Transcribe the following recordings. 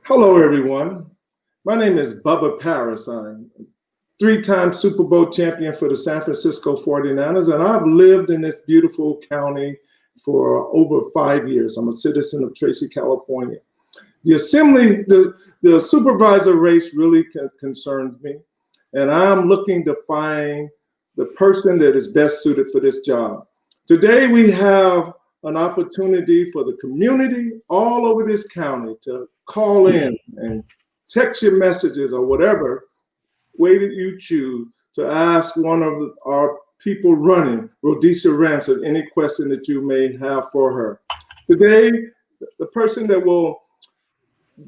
Hello, everyone. My name is Bubba Paris. I'm a three-time Super Bowl champion for the San Francisco 49ers, and I've lived in this beautiful county for over 5 years. I'm a citizen of Tracy, California. The supervisor race really concerns me, and I'm looking to find the person that is best suited for this job. Today, we have an opportunity for the community all over this county to call in and text your messages or whatever way that you choose to ask one of our people running, Rhodesia Ransom, any question that you may have for her. Today, the person that will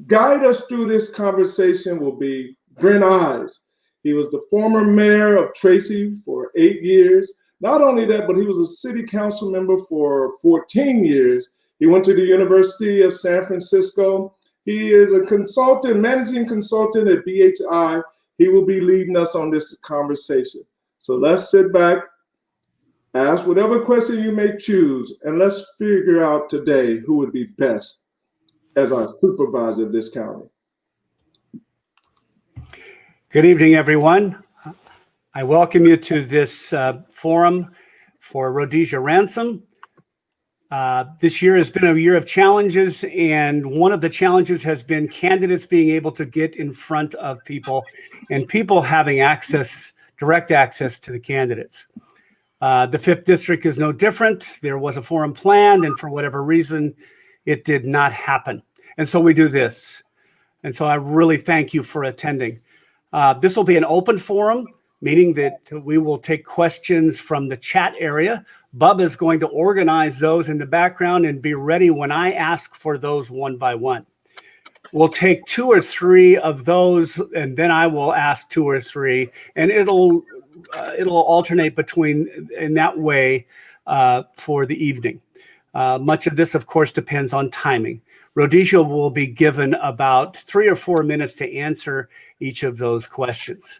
guide us through this conversation will be Brent Ives. He was the former mayor of Tracy for 8 years. Not only that, but he was a city council member for 14 years. He went to the University of San Francisco. He is a consultant, managing consultant at BHI. He will be leading us on this conversation. So let's sit back, ask whatever question you may choose, and let's figure out today who would be best as our supervisor of this county. Good evening, everyone. I welcome you to this forum for Rhodesia Ransom. This year has been a year of challenges, and one of the challenges has been candidates being able to get in front of people and people having access, direct access to the candidates. The 5th District is no different. There was a forum planned, and for whatever reason, it did not happen. And so we do this. And so I really thank you for attending. This will be an open forum, meaning that we will take questions from the chat area. Bub is going to organize those in the background and be ready when I ask for those one by one. We'll take 2 or 3 of those, and then I will ask 2 or 3, and it'll alternate between in that way for the evening. Much of this, of course, depends on timing. Rhodesia will be given about 3 or 4 minutes to answer each of those questions.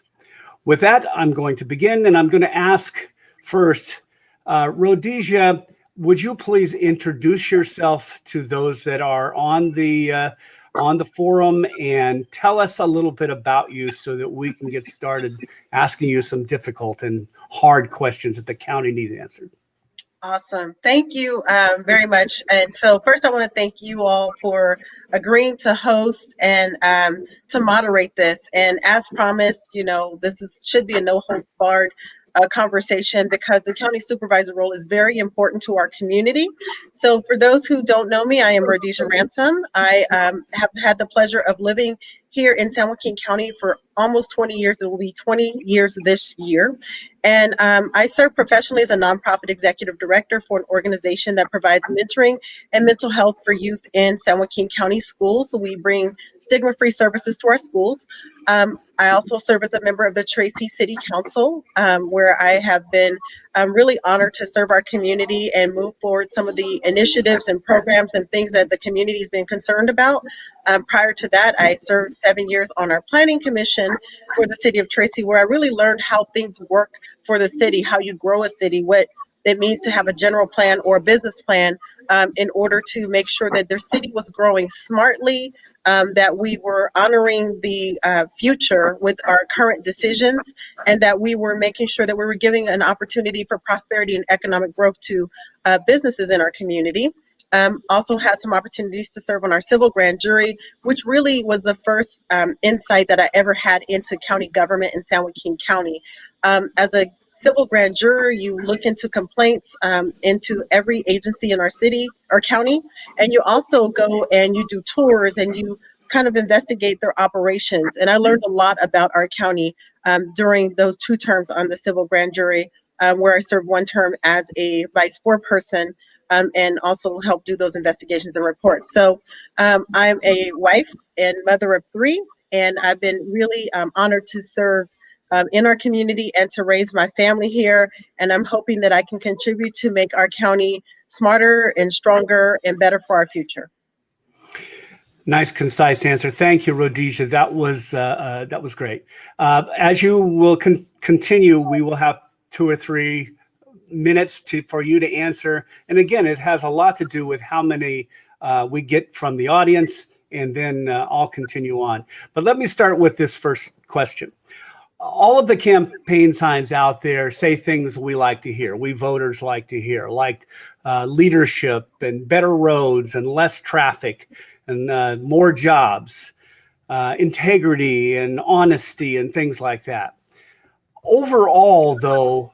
With that, I'm going to begin, and I'm going to ask first, Rhodesia, would you please introduce yourself to those that are on the forum and tell us a little bit about you so that we can get started asking you some difficult and hard questions that the county needs answered. Awesome. Thank you very much. And so first I want to thank you all for agreeing to host and to moderate this. And as promised, you know, should be a no holds barred conversation because the county supervisor role is very important to our community. So for those who don't know me, I am Rhodesia Ransom. I have had the pleasure of living here in San Joaquin County for almost 20 years. It will be 20 years this year. And I serve professionally as a nonprofit executive director for an organization that provides mentoring and mental health for youth in San Joaquin County schools. So we bring stigma-free services to our schools. I also serve as a member of the Tracy City Council, where I have been really honored to serve our community and move forward some of the initiatives and programs and things that the community has been concerned about. Prior to that, I served 7 years on our planning commission for the city of Tracy, where I really learned how things work for the city, how you grow a city, what it means to have a general plan or a business plan in order to make sure that their city was growing smartly, that we were honoring the future with our current decisions, and that we were making sure that we were giving an opportunity for prosperity and economic growth to businesses in our community. Also had some opportunities to serve on our civil grand jury, which really was the first insight that I ever had into county government in San Joaquin County. As a civil grand juror, you look into complaints into every agency in our city or county, and you also go and you do tours and you kind of investigate their operations. And I learned a lot about our county during those 2 terms on the civil grand jury, where I served 1 term as a vice foreperson and also help do those investigations and reports. So I'm a wife and mother of 3, and I've been really honored to serve in our community and to raise my family here. And I'm hoping that I can contribute to make our county smarter and stronger and better for our future. Nice, concise answer. Thank you, Rhodesia. That was great. As you will continue, we will have 2 or 3 minutes for you to answer. And again, it has a lot to do with how many we get from the audience and then I'll continue on. But let me start with this first question. All of the campaign signs out there say things we like to hear, we voters like to hear, like leadership and better roads and less traffic and more jobs, integrity and honesty and things like that. Overall, though,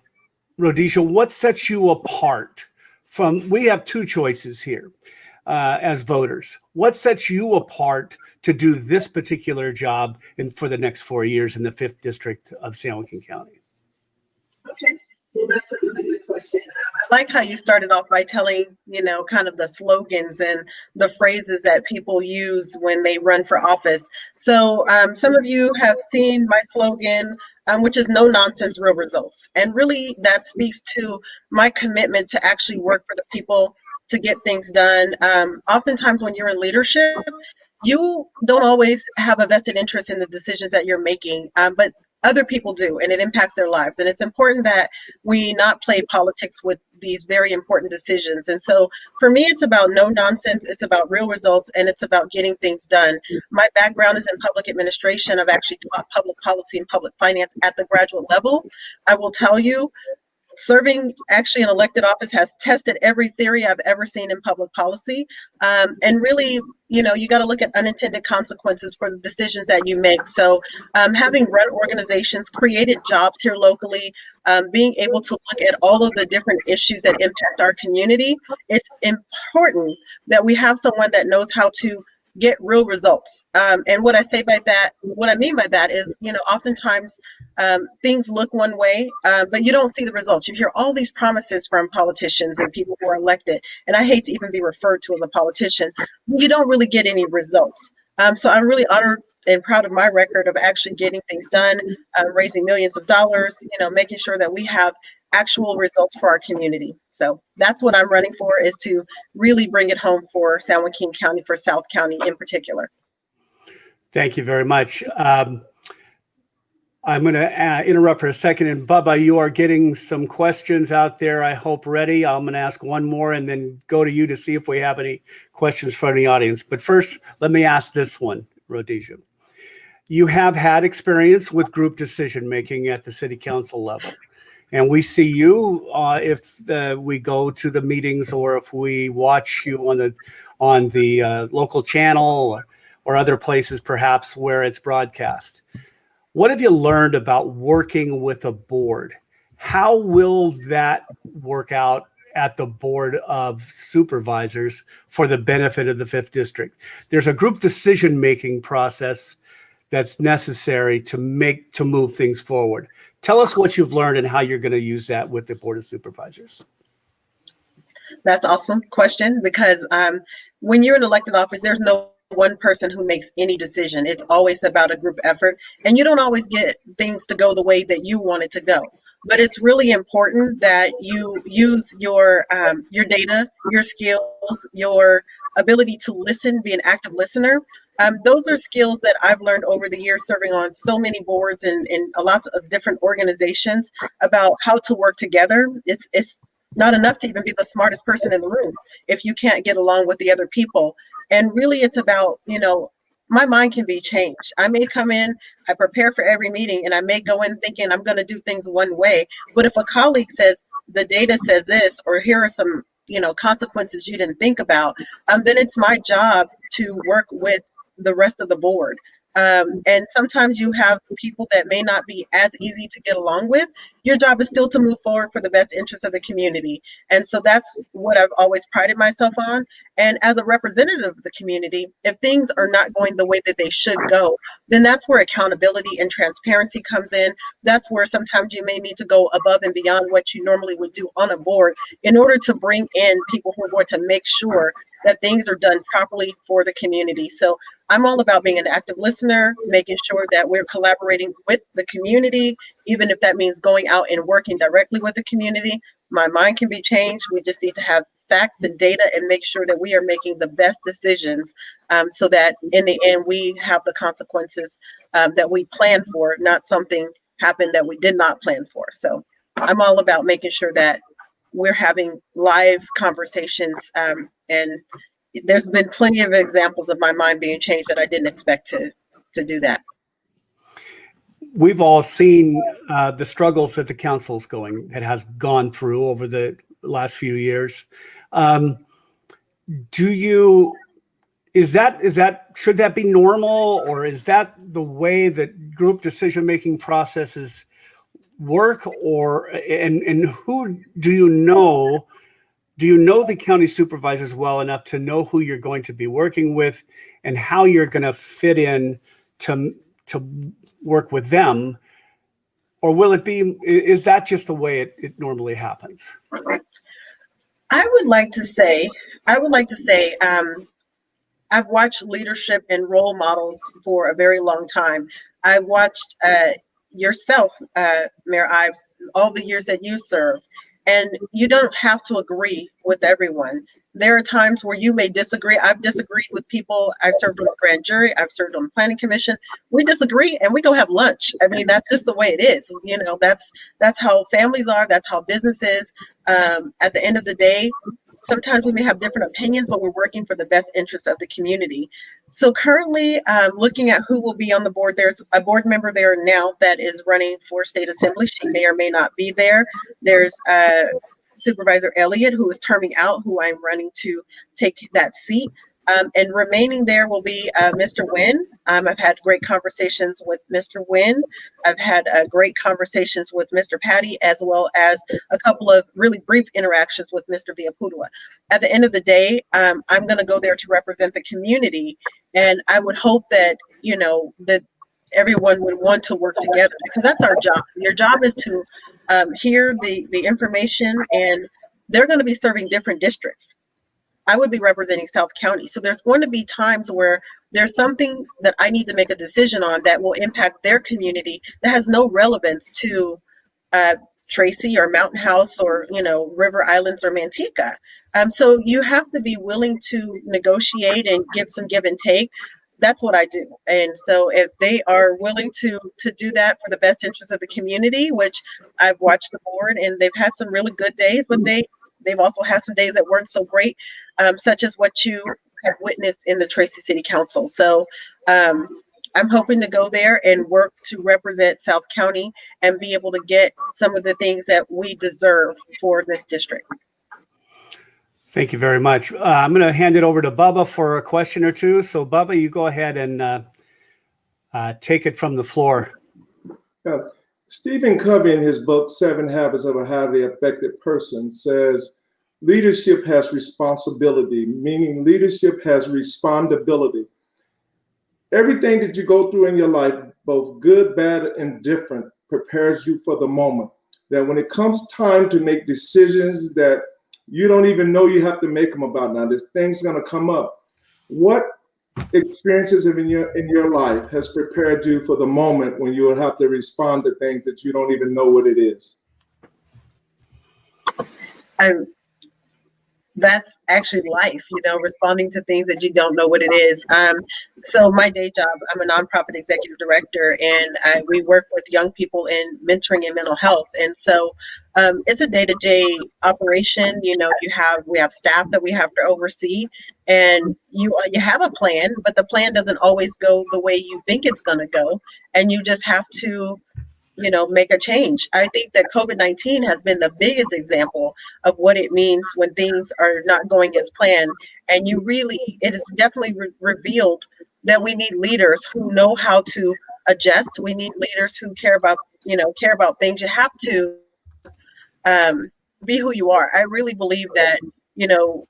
Rhodesia, what sets you apart from, we have two choices here as voters. What sets you apart to do this particular job for the next 4 years in the 5th District of San Joaquin County? Okay, well, that's a really good question. I like how you started off by telling, kind of the slogans and the phrases that people use when they run for office. So some of you have seen my slogan, which is no nonsense, real results. And really that speaks to my commitment to actually work for the people to get things done. Oftentimes when you're in leadership, you don't always have a vested interest in the decisions that you're making, but other people do, and it impacts their lives. And it's important that we not play politics with these very important decisions. And so for me, it's about no nonsense, it's about real results, and it's about getting things done. My background is in public administration. I've actually taught public policy and public finance at the graduate level. I will tell you, serving actually an elected office has tested every theory I've ever seen in public policy. And really, you got to look at unintended consequences for the decisions that you make. So having run organizations, created jobs here locally, being able to look at all of the different issues that impact our community, it's important that we have someone that knows how to get real results. And what I mean by that is, oftentimes things look one way, but you don't see the results. You hear all these promises from politicians and people who are elected, and I hate to even be referred to as a politician. You don't really get any results. So I'm really honored and proud of my record of actually getting things done, raising millions of dollars, making sure that we have actual results for our community. So that's what I'm running for, is to really bring it home for San Joaquin County, for South County in particular. Thank you very much. I'm going to interrupt for a second. And Bubba, you are getting some questions out there, I hope, ready. I'm going to ask one more and then go to you to see if we have any questions from the audience. But first, let me ask this one, Rhodesia. You have had experience with group decision-making at the city council level. And we see you if we go to the meetings or if we watch you on the local channel or other places perhaps where it's broadcast. What have you learned about working with a board? How will that work out at the Board of Supervisors for the benefit of the 5th District? There's a group decision-making process that's necessary to move things forward. Tell us what you've learned and how you're going to use that with the Board of Supervisors. That's an awesome question, because when you're in elected office, there's no one person who makes any decision. It's always about a group effort, and you don't always get things to go the way that you want it to go. But it's really important that you use your data, your skills, your ability to listen, be an active listener. Those are skills that I've learned over the years serving on so many boards and a lot of different organizations about how to work together. It's not enough to even be the smartest person in the room if you can't get along with the other people. And really it's about, my mind can be changed. I may come in, I prepare for every meeting, and I may go in thinking I'm going to do things one way. But if a colleague says the data says this, or here are some, consequences you didn't think about, then it's my job to work with the rest of the board. And sometimes you have people that may not be as easy to get along with. Your job is still to move forward for the best interest of the community. And so that's what I've always prided myself on. And as a representative of the community, if things are not going the way that they should go, then that's where accountability and transparency comes in. That's where sometimes you may need to go above and beyond what you normally would do on a board in order to bring in people who are going to make sure that things are done properly for the community. So I'm all about being an active listener, making sure that we're collaborating with the community, even if that means going out and working directly with the community. My mind can be changed. We just need to have facts and data and make sure that we are making the best decisions, so that in the end we have the consequences that we plan for, not something happen that we did not plan for. So I'm all about making sure that we're having live conversations, and there's been plenty of examples of my mind being changed that I didn't expect to do that. We've all seen the struggles that the council's has gone through over the last few years. Should that be normal, or is that the way that group decision-making processes work, and who do you know? Do you know the county supervisors well enough to know who you're going to be working with and how you're going to fit in to work with them? Or is that just the way it normally happens? I would like to say, I've watched leadership and role models for a very long time. I watched yourself, Mayor Ives, all the years that you served, and you don't have to agree with everyone. There are times where you may disagree. I've disagreed with people. I've served on the grand jury. I've served on the planning commission. We disagree and we go have lunch. I mean, that's just the way it is. You know, that's how families are. That's how business is. At the end of the day, sometimes we may have different opinions, but we're working for the best interest of the community. So currently, looking at who will be on the board, there's a board member there now that is running for state assembly. She may or may not be there. There's Supervisor Elliott, who is terming out, who I'm running to take that seat. And remaining there will be Mr. Nguyen. I've had great conversations with Mr. Nguyen. I've had great conversations with Mr. Patty, as well as a couple of really brief interactions with Mr. Villaputua. At the end of the day, I'm going to go there to represent the community. And I would hope that, you know, that everyone would want to work together, because that's our job. Your job is to hear the information, and they're going to be serving different districts. I would be representing South County. So there's going to be times where there's something that I need to make a decision on that will impact their community that has no relevance to Tracy or Mountain House or, you know, River Islands or Manteca. So you have to be willing to negotiate and give some give and take. That's what I do. And so if they are willing to do that for the best interest of the community, which I've watched the board and they've had some really good days, but they've also had some days that weren't so great, such as what you have witnessed in the Tracy City Council. So I'm hoping to go there and work to represent South County and be able to get some of the things that we deserve for this district. Thank you very much. I'm going to hand it over to Bubba for a question or two. So Bubba, you go ahead and take it from the floor. Stephen Covey, in his book, 7 Habits of a Highly Effective Person, says leadership has responsibility, meaning leadership has respondability. Everything that you go through in your life, both good, bad, and different, prepares you for the moment. That when it comes time to make decisions that you don't even know you have to make them about now, this thing's going to come up. What experiences in your life has prepared you for the moment when you will have to respond to things that you don't even know what it is? That's actually life, you know, responding to things that you don't know what it is. So my day job, I'm a nonprofit executive director, and we work with young people in mentoring and mental health. And so it's a day-to-day operation. You know, we have staff that we have to oversee, and you have a plan, but the plan doesn't always go the way you think it's going to go, and you just have to, you know, make a change. I think that COVID-19 has been the biggest example of what it means when things are not going as planned. And it has definitely revealed that we need leaders who know how to adjust. We need leaders who care about things. You have to be who you are. I really believe that, you know,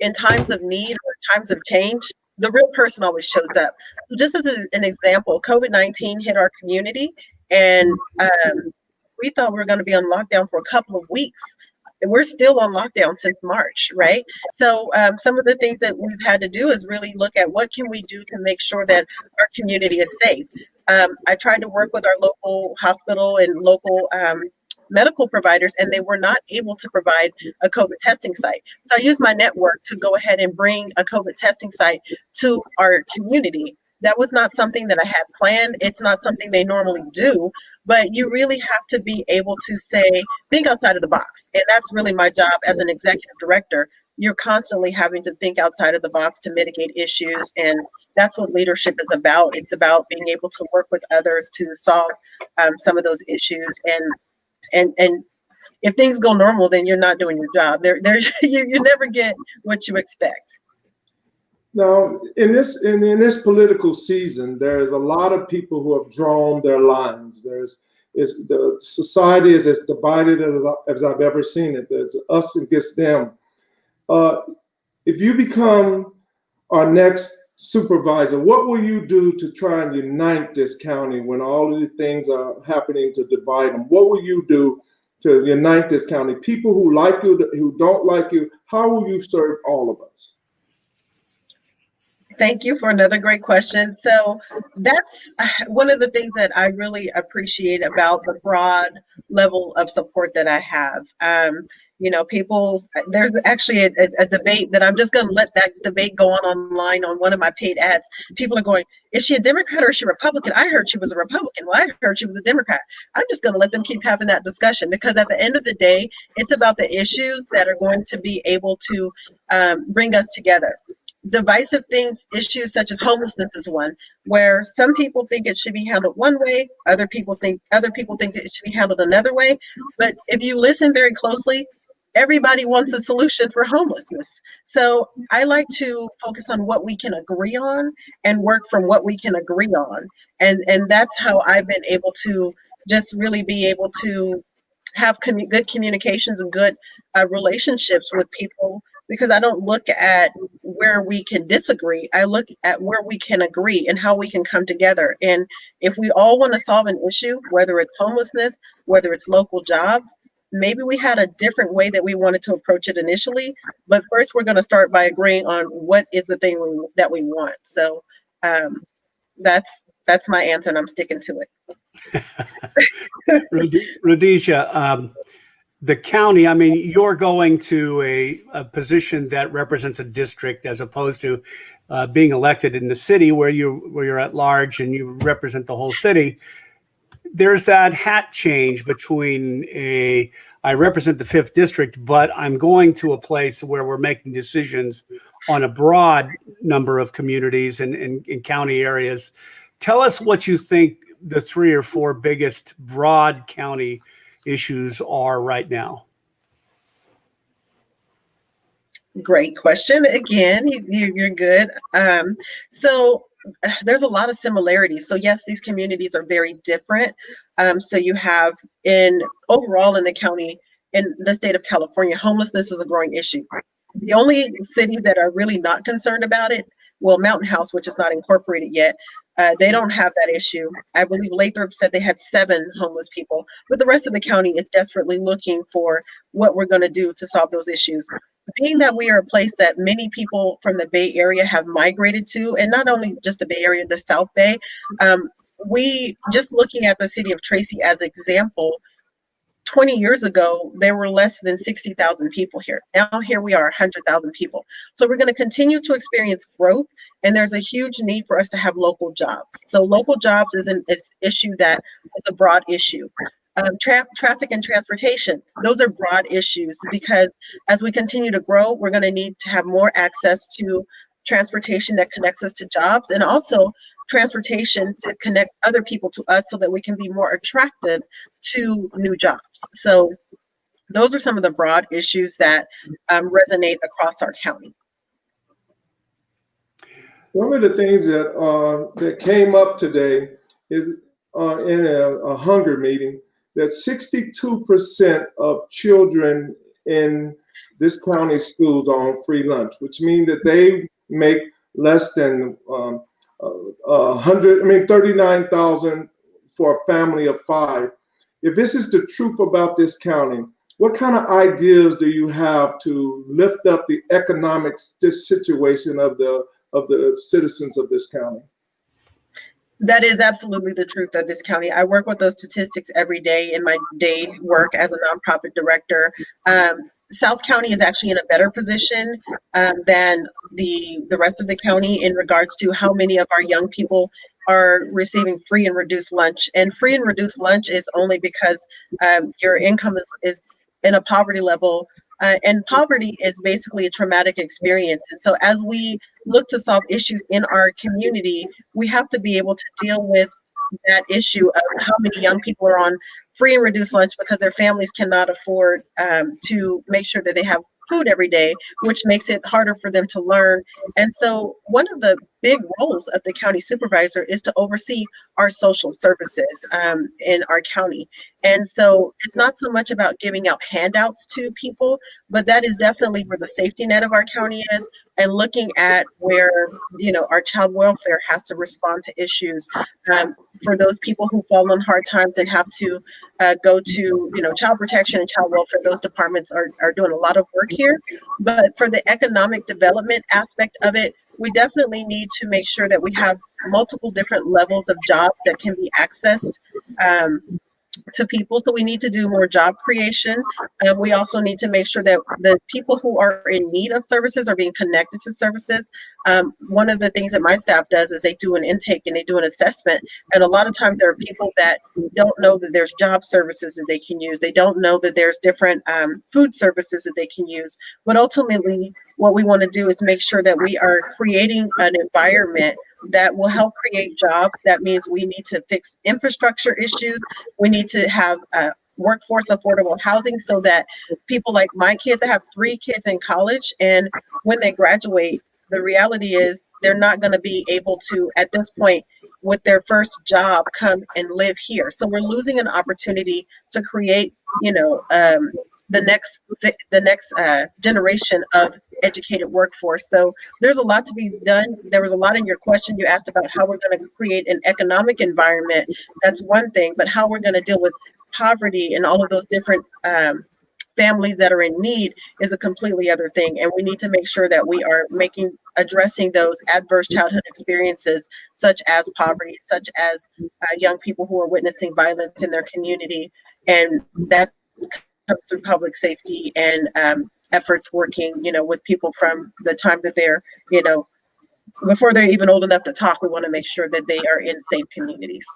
in times of need or times of change, the real person always shows up. So just as an example, COVID-19 hit our community, and we thought we were going to be on lockdown for a couple of weeks. And we're still on lockdown since March, right? So some of the things that we've had to do is really look at what can we do to make sure that our community is safe. I tried to work with our local hospital and local medical providers, and they were not able to provide a COVID testing site. So I used my network to go ahead and bring a COVID testing site to our community. That was not something that I had planned. It's not something they normally do, but you really have to be able to think outside of the box. And that's really my job as an executive director, you're constantly having to think outside of the box to mitigate issues. And that's what leadership is about. It's about being able to work with others to solve some of those issues. And if things go normal, then you're not doing your job. You never get what you expect. Now, in this political season, there's a lot of people who have drawn their lines. The society is as divided as I've ever seen it. There's us against them. If you become our next supervisor, what will you do to try and unite this county when all of these things are happening to divide them? What will you do to unite this county? People who like you, who don't like you, how will you serve all of us? Thank you for another great question. So that's one of the things that I really appreciate about the broad level of support that I have. There's actually a debate that I'm just going to let that debate go on online on one of my paid ads. People are going, is she a Democrat or is she a Republican? I heard she was a Republican. Well, I heard she was a Democrat. I'm just going to let them keep having that discussion, because at the end of the day, it's about the issues that are going to be able to bring us together. Divisive issues such as homelessness is one where some people think it should be handled one way, other people think it should be handled another way. But if you listen very closely, everybody wants a solution for homelessness. So I like to focus on what we can agree on and work from what we can agree on. And that's how I've been able to just really be able to have good communications and good relationships with people, because I don't look at where we can disagree. I look at where we can agree and how we can come together. And if we all want to solve an issue, whether it's homelessness, whether it's local jobs, maybe we had a different way that we wanted to approach it initially. But first, we're going to start by agreeing on what is the thing that we want. So that's my answer, and I'm sticking to it. Rhodesia, the county, I mean, you're going to a position that represents a district as opposed to being elected in the city where you're at large and you represent the whole city. There's that hat change between I represent the 5th district, but I'm going to a place where we're making decisions on a broad number of communities and in county areas. Tell us what you think the 3 or 4 biggest broad county issues are right now. Great question. Again, you're good. So there's a lot of similarities. So yes, these communities are very different. So you have overall in the county, in the state of California, homelessness is a growing issue. The only cities that are really not concerned about it, well, Mountain House, which is not incorporated yet, they don't have that issue. I believe Lathrop said they had 7 homeless people, but the rest of the county is desperately looking for what we're going to do to solve those issues. Being that we are a place that many people from the Bay Area have migrated to, and not only just the Bay Area, the South Bay, we just looking at the city of Tracy as an example, 20 years ago, there were less than 60,000 people here. Now here we are, 100,000 people. So we're going to continue to experience growth, and there's a huge need for us to have local jobs. So local jobs is an issue that is a broad issue. Traffic and transportation, those are broad issues, because as we continue to grow, we're going to need to have more access to transportation that connects us to jobs, and also transportation to connect other people to us so that we can be more attractive to new jobs. So those are some of the broad issues that resonate across our county. One of the things that came up today is in a hunger meeting that 62% of children in this county schools are on free lunch, which means that they make less than 39,000 for a family of 5. If this is the truth about this county, what kind of ideas do you have to lift up the economic situation of the citizens of this county? That is absolutely the truth of this county. I work with those statistics every day in my day work as a nonprofit director. South County is actually in a better position than the rest of the county in regards to how many of our young people are receiving free and reduced lunch. And free and reduced lunch is only because your income is in a poverty level And poverty is basically a traumatic experience. And so as we look to solve issues in our community, we have to be able to deal with that issue of how many young people are on free and reduced lunch because their families cannot afford to make sure that they have food every day, which makes it harder for them to learn. And so one of the big roles of the county supervisor is to oversee our social services in our county. And so it's not so much about giving out handouts to people, but that is definitely where the safety net of our county is, and looking at where, you know, our child welfare has to respond to issues for those people who fall on hard times and have to go to, you know, child protection and child welfare. Those departments are doing a lot of work here. But for the economic development aspect of it, we definitely need to make sure that we have multiple different levels of jobs that can be accessed to people. So we need to do more job creation. We also need to make sure that the people who are in need of services are being connected to services. One of the things that my staff does is they do an intake and they do an assessment. And a lot of times there are people that don't know that there's job services that they can use. They don't know that there's different food services that they can use. But ultimately, what we want to do is make sure that we are creating an environment that will help create jobs. That means we need to fix infrastructure issues. We need to have workforce affordable housing so that people like my kids, I have 3 kids in college, and when they graduate, the reality is they're not going to be able to, at this point, with their first job, come and live here. So we're losing an opportunity to create, you know, the next generation of educated workforce. So there's a lot to be done. There was a lot in your question. You asked about how we're going to create an economic environment. That's one thing, but how we're going to deal with poverty and all of those different families that are in need is a completely other thing. And we need to make sure that we are addressing those adverse childhood experiences, such as poverty, such as young people who are witnessing violence in their community. And that comes through public safety and efforts working, you know, with people from the time that they're, you know, before they're even old enough to talk. We want to make sure that they are in safe communities.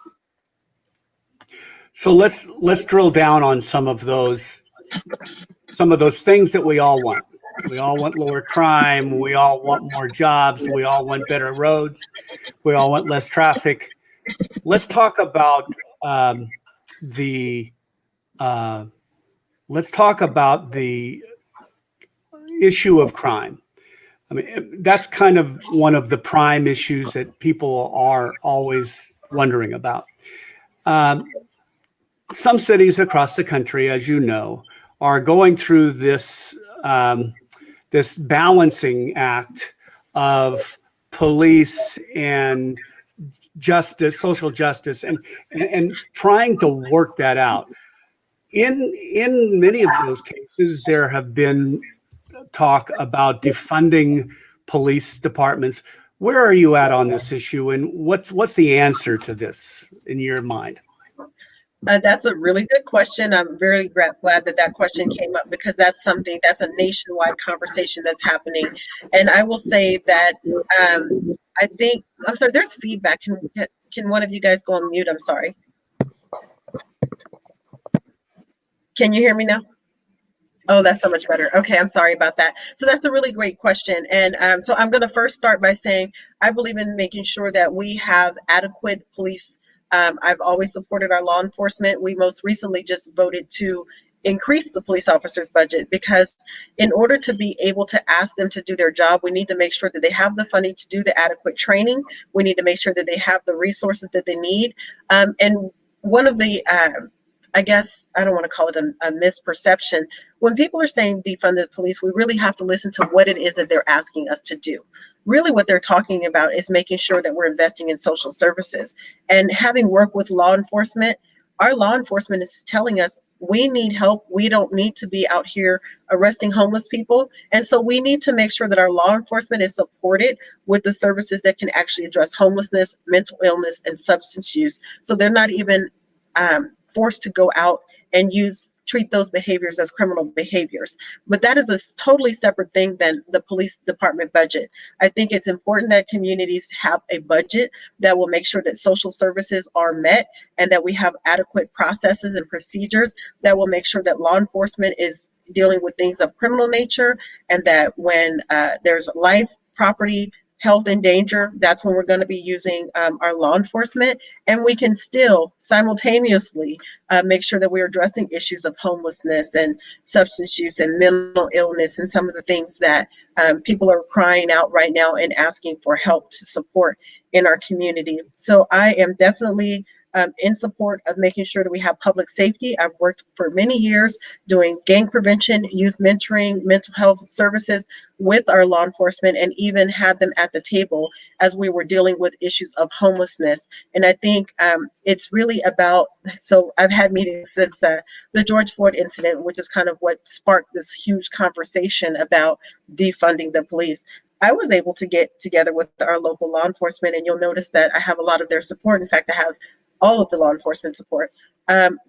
So let's drill down on some of those things that we all want. We all want lower crime. We all want more jobs. We all want better roads. We all want less traffic. Let's talk about the issue of crime. I mean, that's kind of one of the prime issues that people are always wondering about. Some cities across the country, as you know, are going through this this balancing act of police and justice, social justice, and trying to work that out. In many of those cases, there have been talk about defunding police departments. Where are you at on this issue, and what's the answer to this in your mind? That's a really good question. I'm very glad that question came up, because that's a nationwide conversation that's happening. And I will say that I think, I'm sorry, there's feedback. Can one of you guys go on mute? I'm sorry. Can you hear me now? Oh, that's so much better. Okay, I'm sorry about that. So that's a really great question. And so I'm going to first start by saying I believe in making sure that we have adequate police. I've always supported our law enforcement. We most recently just voted to increase the police officers' budget, because in order to be able to ask them to do their job, we need to make sure that they have the funding to do the adequate training. We need to make sure that they have the resources that they need. And one of the I guess I don't want to call it a misperception. When people are saying defund the police, we really have to listen to what it is that they're asking us to do. Really what they're talking about is making sure that we're investing in social services. And having worked with law enforcement, our law enforcement is telling us we need help. We don't need to be out here arresting homeless people. And so we need to make sure that our law enforcement is supported with the services that can actually address homelessness, mental illness, and substance use. So they're not even forced to go out and use treat those behaviors as criminal behaviors. But that is a totally separate thing than the police department budget. I think it's important that communities have a budget that will make sure that social services are met and that we have adequate processes and procedures that will make sure that law enforcement is dealing with things of criminal nature, and that when there's life, property, health in danger, that's when we're going to be using our law enforcement. And we can still simultaneously make sure that we're addressing issues of homelessness and substance use and mental illness and some of the things that people are crying out right now and asking for help to support in our community. So I am definitely in support of making sure that we have public safety. I've worked for many years doing gang prevention, youth mentoring, mental health services with our law enforcement, and even had them at the table as we were dealing with issues of homelessness. And I think it's really about, so I've had meetings since the George Floyd incident, which is kind of what sparked this huge conversation about defunding the police. I was able to get together with our local law enforcement, and you'll notice that I have a lot of their support. In fact, I have all of the law enforcement support,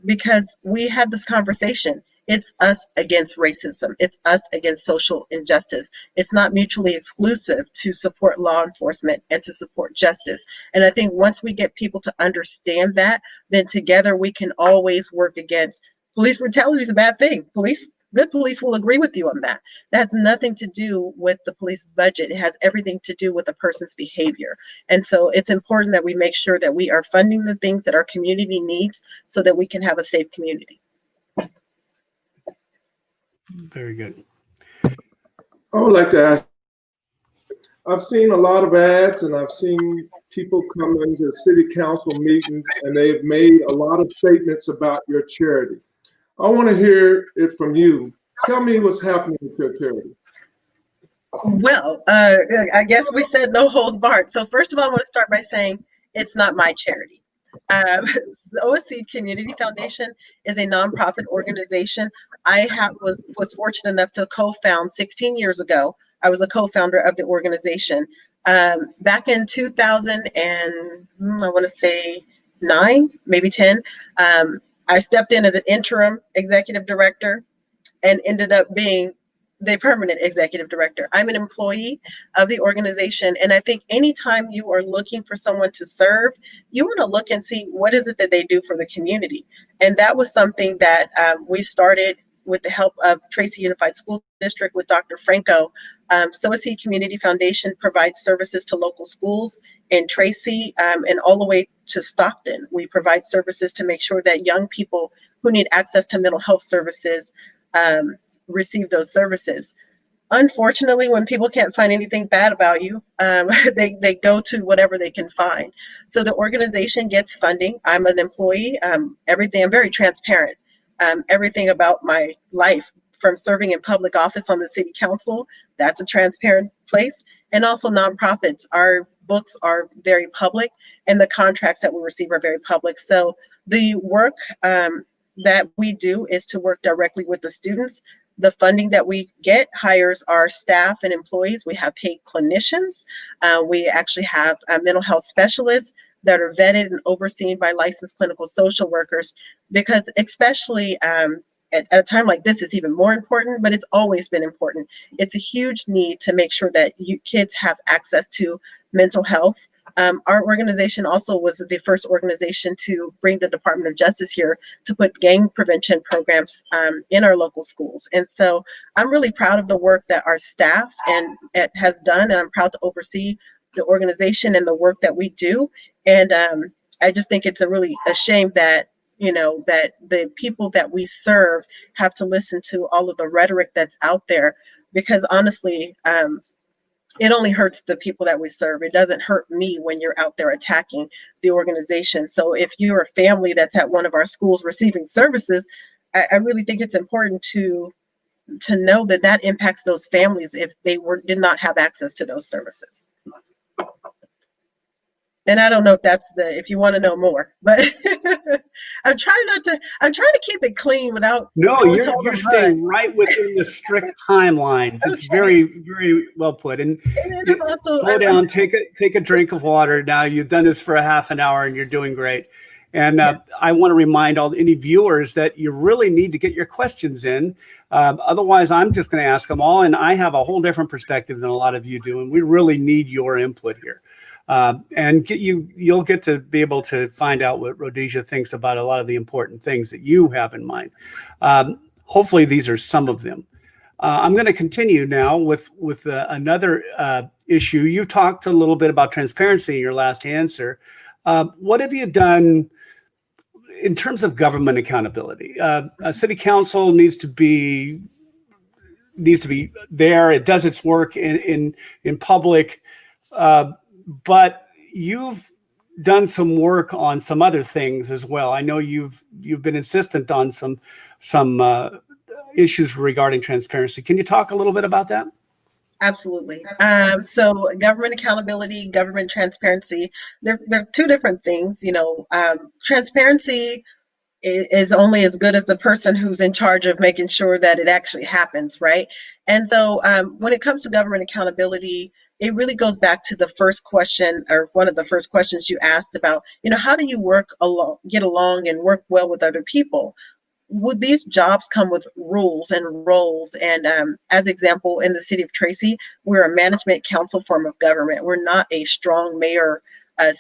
because we had this conversation. It's us against racism. It's us against social injustice. It's not mutually exclusive to support law enforcement and to support justice. And I think once we get people to understand that, then together we can always work against police brutality. Is a bad thing. Good police will agree with you on that. That has nothing to do with the police budget. It has everything to do with a person's behavior. And so it's important that we make sure that we are funding the things that our community needs so that we can have a safe community. Very good. I would like to ask, I've seen a lot of ads and I've seen people come into city council meetings and they've made a lot of statements about your charity. I want to hear it from you. Tell me what's happening with your charity. Well, I guess we said no holds barred. So first of all, I want to start by saying it's not my charity. OSC Community Foundation is a nonprofit organization. I was fortunate enough to co-found 16 years ago. I was a co-founder of the organization. Back in 2000 and I want to say 9, maybe 10, I stepped in as an interim executive director and ended up being the permanent executive director. I'm an employee of the organization. And I think anytime you are looking for someone to serve, you want to look and see what is it that they do for the community. And that was something that we started with the help of Tracy Unified School District with Dr. Franco. SOAC Community Foundation provides services to local schools in Tracy and all the way to Stockton. We provide services to make sure that young people who need access to mental health services receive those services. Unfortunately, when people can't find anything bad about you, they go to whatever they can find. So the organization gets funding. I'm an employee. Everything, I'm very transparent. Everything about my life, from serving in public office on the city council, that's a transparent place. And also nonprofits. Our books are very public and the contracts that we receive are very public. So the work that we do is to work directly with the students. The funding that we get hires our staff and employees. We have paid clinicians. We actually have mental health specialists that are vetted and overseen by licensed clinical social workers, because especially at a time like this, it's even more important, but it's always been important. It's a huge need to make sure that kids have access to mental health. Our organization also was the first organization to bring the Department of Justice here to put gang prevention programs in our local schools. And so I'm really proud of the work that our staff and it has done, and I'm proud to oversee the organization and the work that we do. And I just think it's really a shame that that the people that we serve have to listen to all of the rhetoric that's out there, because honestly, it only hurts the people that we serve. It doesn't hurt me when you're out there attacking the organization. So if you're a family that's at one of our schools receiving services, I really think it's important to know that that impacts those families if they did not have access to those services. And I don't know if that's if you want to know more, but I'm trying to keep it clean without. No, you're staying right within the strict timelines. It's very, very well put. And also, slow down, take a drink of water. Now you've done this for a half an hour and you're doing great. And I want to remind any viewers that you really need to get your questions in. Otherwise, I'm just going to ask them all. And I have a whole different perspective than a lot of you do. And we really need your input here. And you'll get to be able to find out what Rhodesia thinks about a lot of the important things that you have in mind. Hopefully, these are some of them. I'm going to continue now with another issue. You talked a little bit about transparency in your last answer. What have you done in terms of government accountability? A city council needs to be there. It does its work in public, but you've done some work on some other things as well. I know you've been insistent on some issues regarding transparency. Can you talk a little bit about that? Absolutely. So government accountability, government transparency, they're two different things. Transparency is only as good as the person who's in charge of making sure that it actually happens, right? And so when it comes to government accountability, it really goes back to the first question, or one of the first questions you asked about, how do you get along and work well with other people? Would these jobs come with rules and roles? And as example, in the city of Tracy, we're a management council form of government. We're not a strong mayor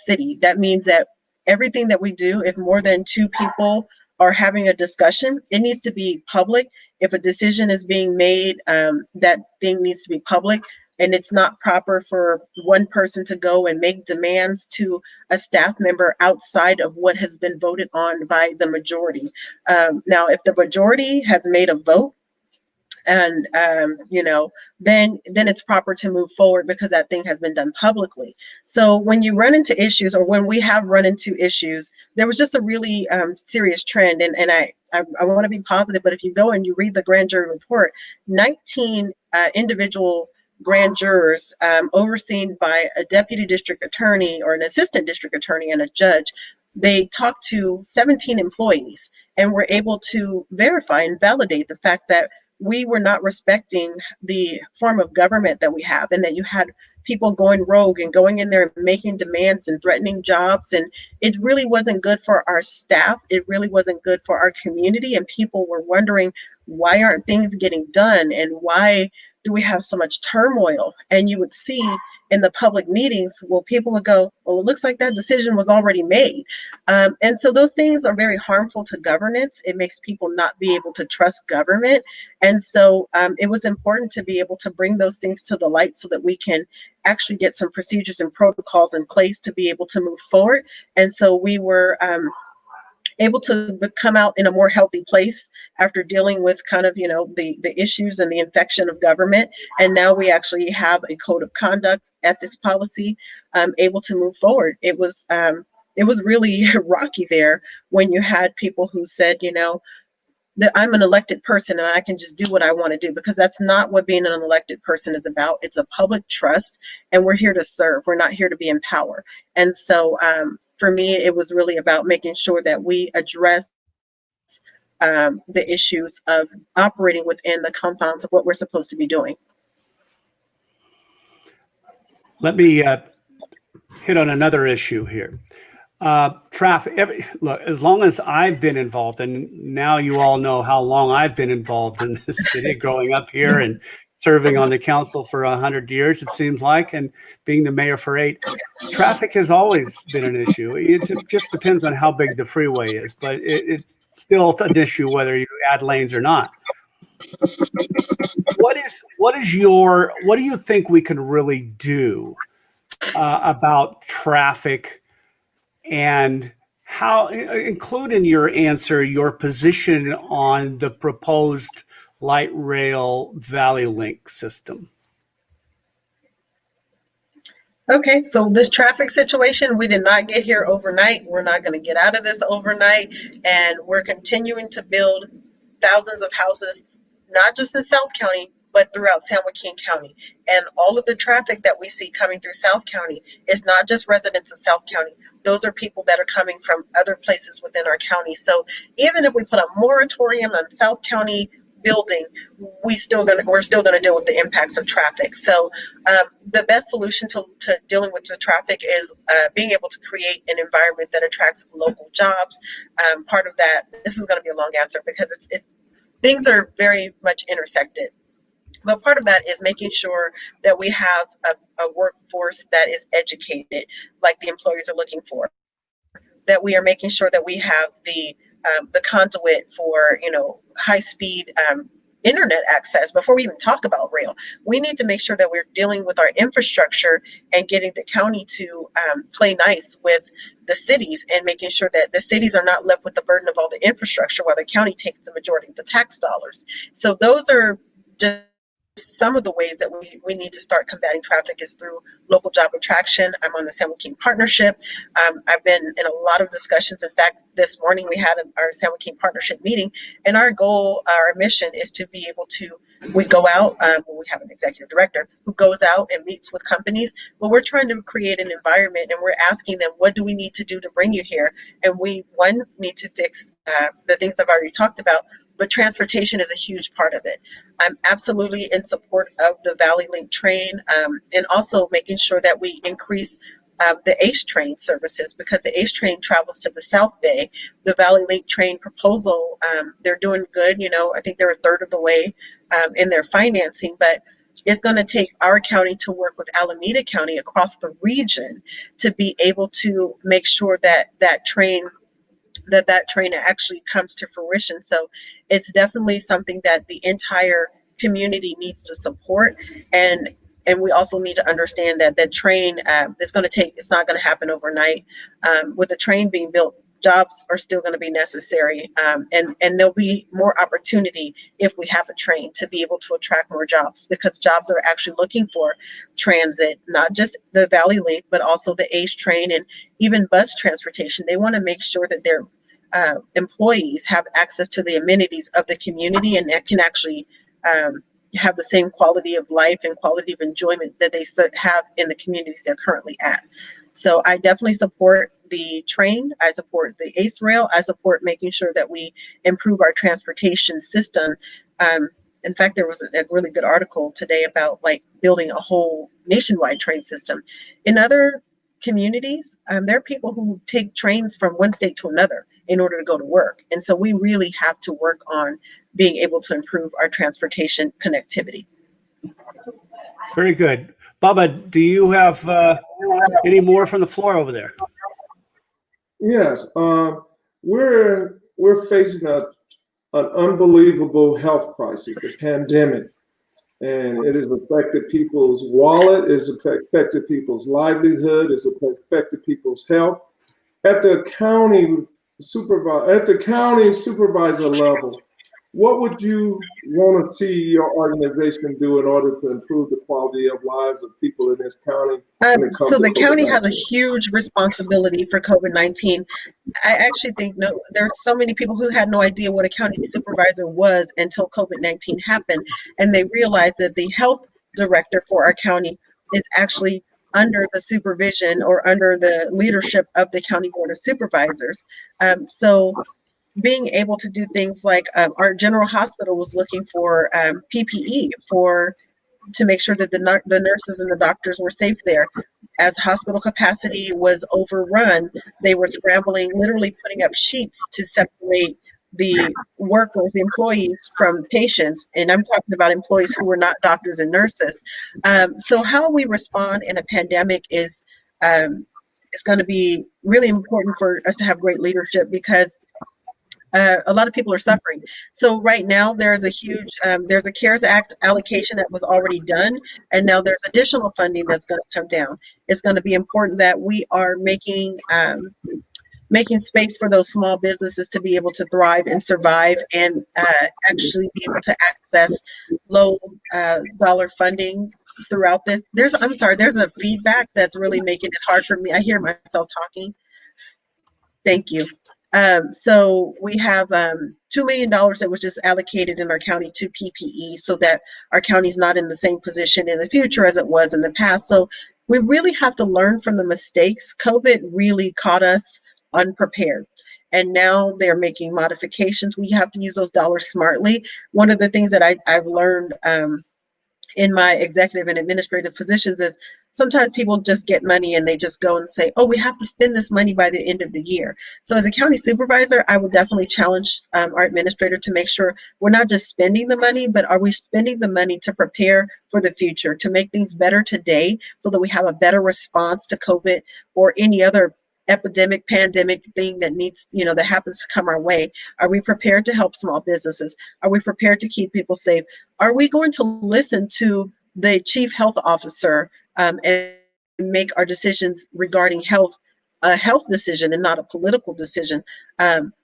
city. That means that everything that we do, if more than two people are having a discussion, it needs to be public. If a decision is being made, that thing needs to be public. And it's not proper for one person to go and make demands to a staff member outside of what has been voted on by the majority. Now, if the majority has made a vote, and then it's proper to move forward because that thing has been done publicly. So when you run into issues, or when we have run into issues, there was just a really serious trend, and I want to be positive, but if you go and you read the grand jury report, 19 individual grand jurors overseen by a deputy district attorney or an assistant district attorney and a judge, they talked to 17 employees and were able to verify and validate the fact that we were not respecting the form of government that we have, and that you had people going rogue and going in there and making demands and threatening jobs. And it really wasn't good for our staff. It really wasn't good for our community. And people were wondering, why aren't things getting done? And why do we have so much turmoil? And you would see in the public meetings, well, people would go, well, it looks like that decision was already made. And so those things are very harmful to governance. It makes people not be able to trust government. And so it was important to be able to bring those things to the light so that we can actually get some procedures and protocols in place to be able to move forward. And so we were able to come out in a more healthy place after dealing with kind of, the issues and the infection of government. And now we actually have a code of conduct, ethics policy, able to move forward. It was really rocky there when you had people who said, that I'm an elected person and I can just do what I want to do, because that's not what being an elected person is about. It's a public trust, and we're here to serve. We're not here to be in power. And so for me, it was really about making sure that we address the issues of operating within the confines of what we're supposed to be doing. Let me hit on another issue here. Traffic. Look, as long as I've been involved, and now you all know how long I've been involved in this city, growing up here and serving on the council for 100 years, it seems like, and being the mayor for 8, traffic has always been an issue. It just depends on how big the freeway is, but it's still an issue whether you add lanes or not. What do you think we can really do about traffic? And how, include in your answer your position on the proposed light rail Valley Link system? Okay, so this traffic situation, we did not get here overnight. We're not going to get out of this overnight. And we're continuing to build thousands of houses, not just in South County, but throughout San Joaquin County. And all of the traffic that we see coming through South County is not just residents of South County. Those are people that are coming from other places within our county. So even if we put a moratorium on South County building, we're still going to deal with the impacts of traffic. So the best solution to dealing with the traffic is being able to create an environment that attracts local jobs. Part of that, this is going to be a long answer because things are very much intersected. But part of that is making sure that we have a workforce that is educated, like the employers are looking for. That we are making sure that we have the conduit for high speed internet access before we even talk about rail. We need to make sure that we're dealing with our infrastructure and getting the county to play nice with the cities and making sure that the cities are not left with the burden of all the infrastructure while the county takes the majority of the tax dollars. So those are just some of the ways that we need to start combating traffic is through local job attraction. I'm on the San Joaquin Partnership. I've been in a lot of discussions. In fact, this morning we had our San Joaquin Partnership meeting, and our goal, our mission is to be able to, we go out, we have an executive director who goes out and meets with companies, but we're trying to create an environment and we're asking them, what do we need to do to bring you here? And we, one, need to fix the things I've already talked about, but transportation is a huge part of it. I'm absolutely in support of the Valley Link train and also making sure that we increase the ACE train services because the ACE train travels to the South Bay. The Valley Link train proposal, they're doing good. I think they're a third of the way in their financing, but it's going to take our county to work with Alameda County across the region to be able to make sure that that train actually comes to fruition. So it's definitely something that the entire community needs to support. And we also need to understand that that train it's not going to happen overnight. With the train being built, jobs are still going to be necessary. And there'll be more opportunity if we have a train to be able to attract more jobs because jobs are actually looking for transit, not just the Valley Link, but also the ACE train and even bus transportation. They want to make sure that their employees have access to the amenities of the community and that can actually have the same quality of life and quality of enjoyment that they have in the communities they're currently at. So I definitely support the train. I support the ACE rail. I support making sure that we improve our transportation system. In fact, there was a really good article today about like building a whole nationwide train system. In other communities, there are people who take trains from one state to another in order to go to work. And so we really have to work on being able to improve our transportation connectivity. Very good. Baba, do you have any more from the floor over there? Yes, we're facing an unbelievable health crisis, the pandemic, and it has affected people's wallet, it's affected people's livelihood, it's affected people's health. At the county supervisor level, what would you want to see your organization do in order to improve the quality of lives of people in this county? So the county has a huge responsibility for COVID-19. I actually think there's so many people who had no idea what a county supervisor was until COVID-19 happened, and they realized that the health director for our county is actually under the supervision or under the leadership of the county board of supervisors. So being able to do things like our general hospital was looking for PPE to make sure that the nurses and the doctors were safe there. As hospital capacity was overrun, they were scrambling, literally putting up sheets to separate the workers, the employees from patients. And I'm talking about employees who were not doctors and nurses. So how we respond in a pandemic is going to be really important for us to have great leadership because a lot of people are suffering. So right now there's a CARES Act allocation that was already done, and now there's additional funding that's going to come down. It's going to be important that we are making space for those small businesses to be able to thrive and survive and actually be able to access low dollar funding throughout this. There's a feedback that's really making it hard for me. I hear myself talking. Thank you. So we have $2 million that was just allocated in our county to PPE so that our county is not in the same position in the future as it was in the past. So we really have to learn from the mistakes. COVID really caught us unprepared. and now they're making modifications. We have to use those dollars smartly. One of the things that I've learned in my executive and administrative positions is sometimes people just get money and they just go and say, oh, we have to spend this money by the end of the year. So as a county supervisor, I would definitely challenge our administrator to make sure we're not just spending the money, but are we spending the money to prepare for the future, to make things better today so that we have a better response to COVID or any other epidemic, pandemic thing that needs, that happens to come our way? Are we prepared to help small businesses? Are we prepared to keep people safe? Are we going to listen to the chief health officer and make our decisions regarding health, a health decision and not a political decision?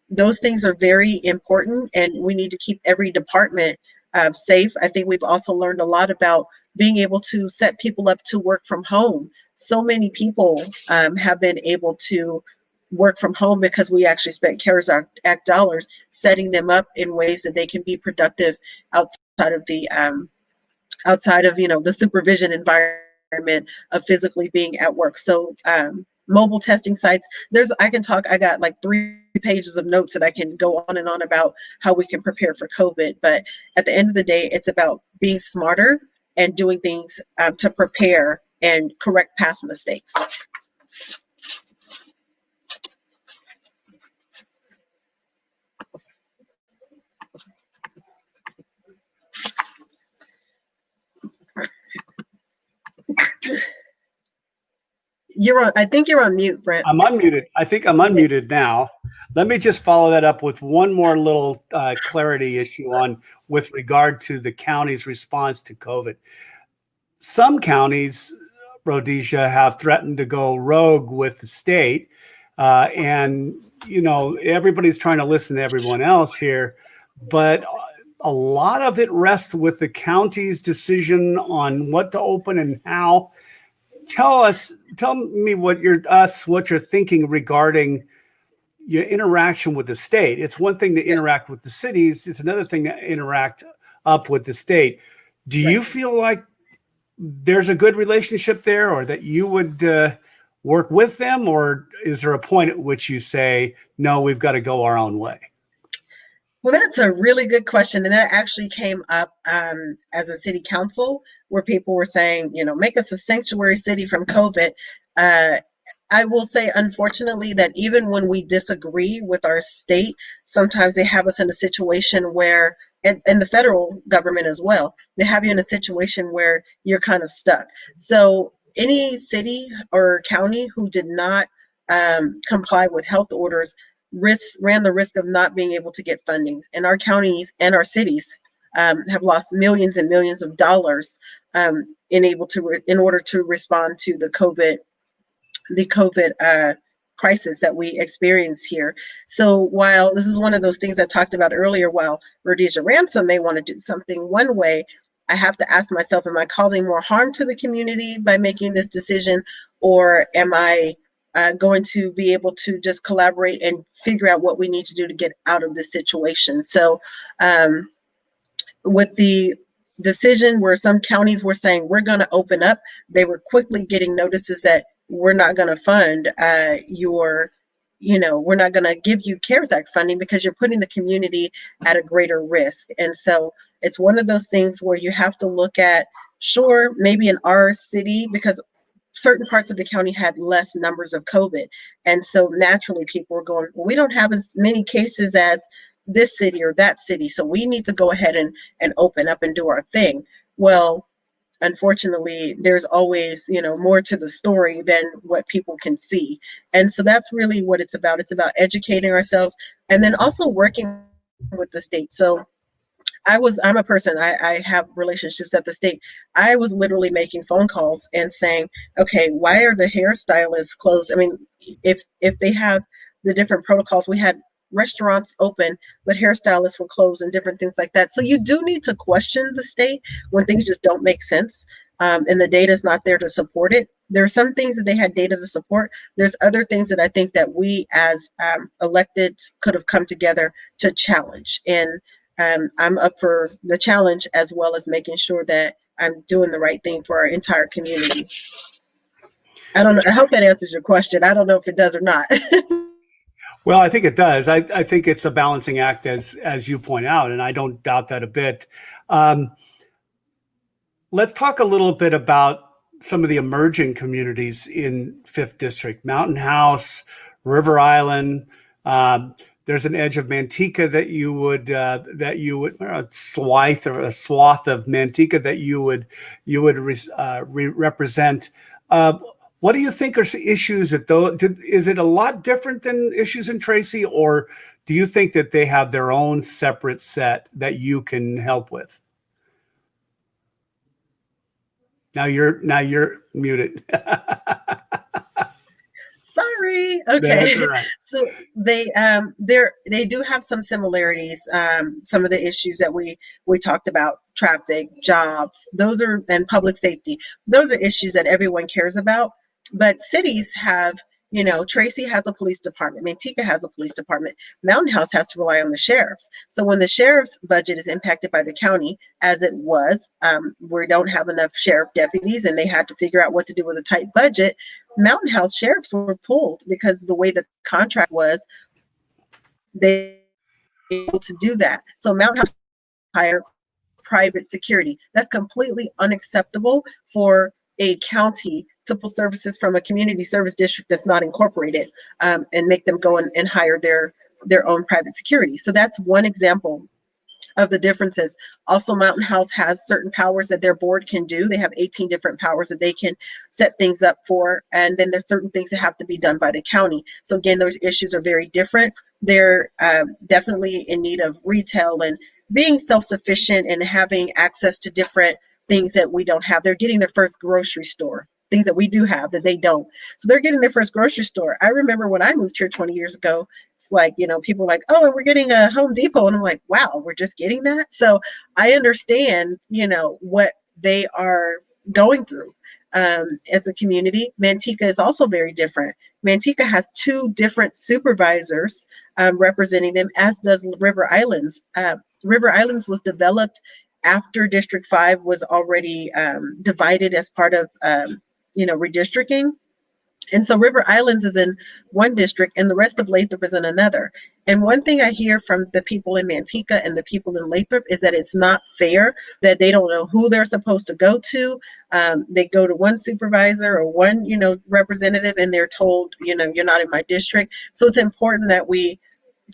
Those things are very important, and we need to keep every department safe. I think we've also learned a lot about being able to set people up to work from home. So many people have been able to work from home because we actually spent CARES Act dollars setting them up in ways that they can be productive outside of the the supervision environment of physically being at work. So mobile testing sites, I got like 3 pages of notes that I can go on and on about how we can prepare for COVID. But at the end of the day, it's about being smarter and doing things to prepare and correct past mistakes. I think you're on mute, Brent. I'm unmuted. I think I'm unmuted now. Let me just follow that up with one more little clarity issue with regard to the county's response to COVID. Some counties, Rhodesia, have threatened to go rogue with the state. And, everybody's trying to listen to everyone else here, but a lot of it rests with the county's decision on what to open and how. Tell me what you're thinking regarding your interaction with the state. It's one thing to interact with the cities. It's another thing to interact up with the state. Do you feel like there's a good relationship there, or that you would work with them, or is there a point at which you say, no, we've got to go our own way? Well, that's a really good question. And that actually came up as a city council where people were saying, make us a sanctuary city from COVID. I will say, unfortunately, that even when we disagree with our state, sometimes they have us in a situation where, and the federal government as well, they have you in a situation where you're kind of stuck. So any city or county who did not comply with health orders ran the risk of not being able to get funding. And our counties and our cities have lost millions and millions of dollars in order to respond to the COVID crisis that we experience here. So while this is one of those things I talked about earlier, while Rhodesia Ransom may want to do something one way, I have to ask myself, am I causing more harm to the community by making this decision, or am I going to be able to just collaborate and figure out what we need to do to get out of this situation? So with the decision where some counties were saying we're going to open up, they were quickly getting notices that we're not going to fund we're not going to give you CARES Act funding because you're putting the community at a greater risk. And so it's one of those things where you have to look at, sure, maybe in our city, because certain parts of the county had less numbers of COVID. And so naturally people were going, well, we don't have as many cases as this city or that city, so we need to go ahead and open up and do our thing. Well, unfortunately, there's always, more to the story than what people can see. And so that's really what it's about. It's about educating ourselves and then also working with the state. So I'm a person, I have relationships at the state. I was literally making phone calls and saying, okay, why are the hairstylists closed? I mean, if they have the different protocols, we had restaurants open, but hairstylists were closed and different things like that. So you do need to question the state when things just don't make sense. And the data is not there to support it. There are some things that they had data to support. There's other things that I think that we as electeds could have come together to challenge. And I'm up for the challenge as well as making sure that I'm doing the right thing for our entire community. I don't know. I hope that answers your question. I don't know if it does or not. Well, I think it does. I think it's a balancing act, as you point out, and I don't doubt that a bit. Um, let's talk a little bit about some of the emerging communities in Fifth District: Mountain House, River Island. There's an edge of Manteca that you would a swath of Manteca that you would represent. What do you think are issues that though? Is it a lot different than issues in Tracy, or do you think that they have their own separate set that you can help with? Now you're muted. Sorry. That's Okay. all right. So they do have some similarities. Some of the issues that we talked about: traffic, jobs, those are, and public safety. Those are issues that everyone cares about. But cities have, Tracy has a police department, Manteca has a police department, Mountain House has to rely on the sheriffs. So when the sheriff's budget is impacted by the county, as it was, we don't have enough sheriff deputies, and they had to figure out what to do with a tight budget. Mountain House sheriffs were pulled because the way the contract was, they were able to do that. So Mountain House hired private security. That's completely unacceptable for a county to pull services from a community service district that's not incorporated, and make them go and hire their own private security. So that's one example of the differences. Also, Mountain House has certain powers that their board can do. They have 18 different powers that they can set things up for. And then there's certain things that have to be done by the county. So again, those issues are very different. They're definitely in need of retail and being self-sufficient and having access to different things that we don't have. They're getting their first grocery store, things that we do have that they don't. So they're getting their first grocery store. I remember when I moved here 20 years ago, it's like, people are like, oh, and we're getting a Home Depot. And I'm like, wow, we're just getting that. So I understand, what they are going through. As a community, Manteca is also very different. Manteca has two different supervisors representing them, as does River Islands. River Islands was developed after District 5 was already divided as part of, redistricting. And so River Islands is in one district and the rest of Lathrop is in another. And one thing I hear from the people in Manteca and the people in Lathrop is that it's not fair, that they don't know who they're supposed to go to. They go to one supervisor or one, representative, and they're told, you're not in my district. So it's important that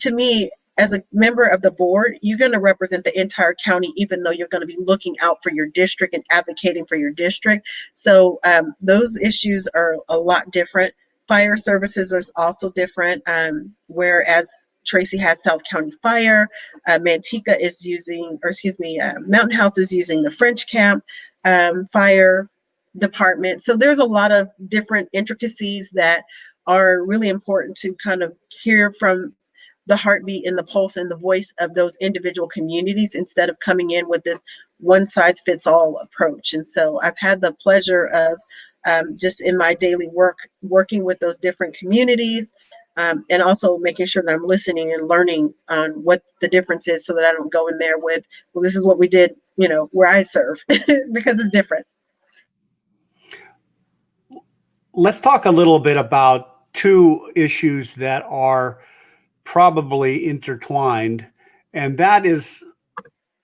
to me, as a member of the board, you're going to represent the entire county, even though you're going to be looking out for your district and advocating for your district. So those issues are a lot different. Fire services are also different, whereas Tracy has South County Fire. Manteca is using, Mountain House is using the French Camp Fire Department. So there's a lot of different intricacies that are really important to kind of hear from the heartbeat and the pulse and the voice of those individual communities, instead of coming in with this one size fits all approach. And so I've had the pleasure of just in my daily working with those different communities, and also making sure that I'm listening and learning on what the difference is, so that I don't go in there with, well, this is what we did, where I serve, because it's different. Let's talk a little bit about two issues that are probably intertwined, and that is,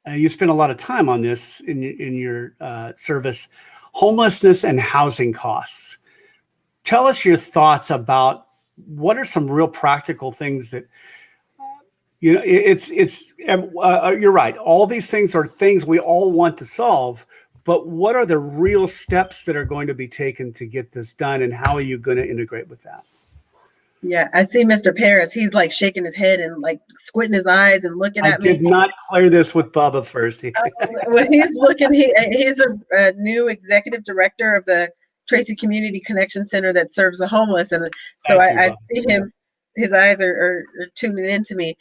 you spend a lot of time on this in your service: homelessness and housing costs. Tell us your thoughts about what are some real practical things that, you're right. All these things are things we all want to solve, but what are the real steps that are going to be taken to get this done, and how are you going to integrate with that? Yeah, I see Mr. Paris. He's like shaking his head and like squinting his eyes and looking at me. I did not clear this with Bubba first. Well, he's looking. He's a new executive director of the Tracy Community Connection Center that serves the homeless, and so I see him. His eyes are tuning into me.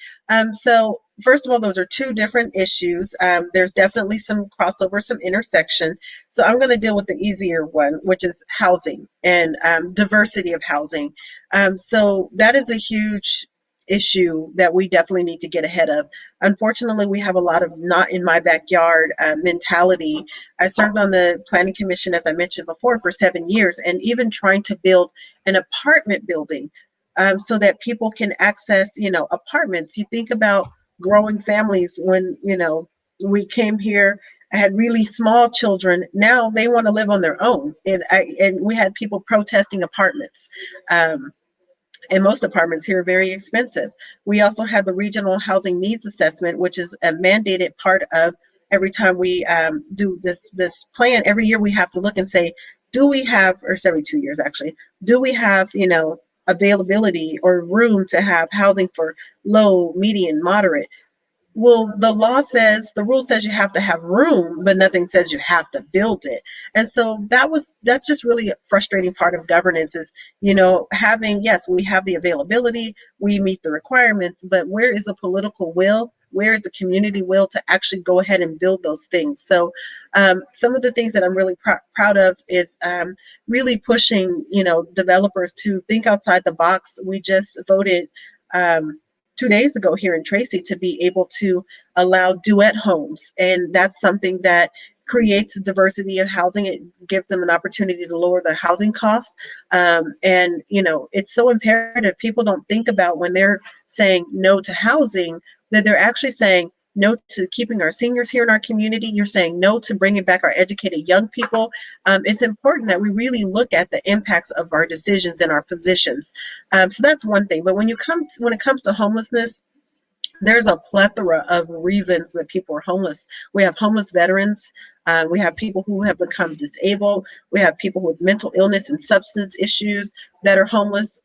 So first of all, those are two different issues. There's definitely some crossover, some intersection. So I'm going to deal with the easier one, which is housing and diversity of housing. So that is a huge issue that we definitely need to get ahead of. Unfortunately, we have a lot of not in my backyard mentality. I served on the Planning Commission, as I mentioned before, for 7 years, and even trying to build an apartment building so that people can access, apartments. You think about growing families when, we came here. I had really small children. Now they want to live on their own. And we had people protesting apartments. And most apartments here are very expensive. We also have the regional housing needs assessment, which is a mandated part of every time we do this plan. Every year we have to look and say, do we have, or it's every 2 years actually, do we have, availability or room to have housing for low, median, moderate? Well, the rule says you have to have room, but nothing says you have to build it. And so that's just really a frustrating part of governance is, having, yes, we have the availability, we meet the requirements, but where is the political will? Where is the community will to actually go ahead and build those things? So some of the things that I'm really proud of is really pushing, developers to think outside the box. We just voted 2 days ago here in Tracy to be able to allow duet homes. And that's something that creates diversity in housing. It gives them an opportunity to lower the housing costs. And, it's so imperative. People don't think about when they're saying no to housing, that they're actually saying no to keeping our seniors here in our community. You're saying no to bringing back our educated young people. It's important that we really look at the impacts of our decisions and our positions. So that's one thing. But when it comes to homelessness, there's a plethora of reasons that people are homeless. We have homeless veterans. We have people who have become disabled. We have people with mental illness and substance issues that are homeless.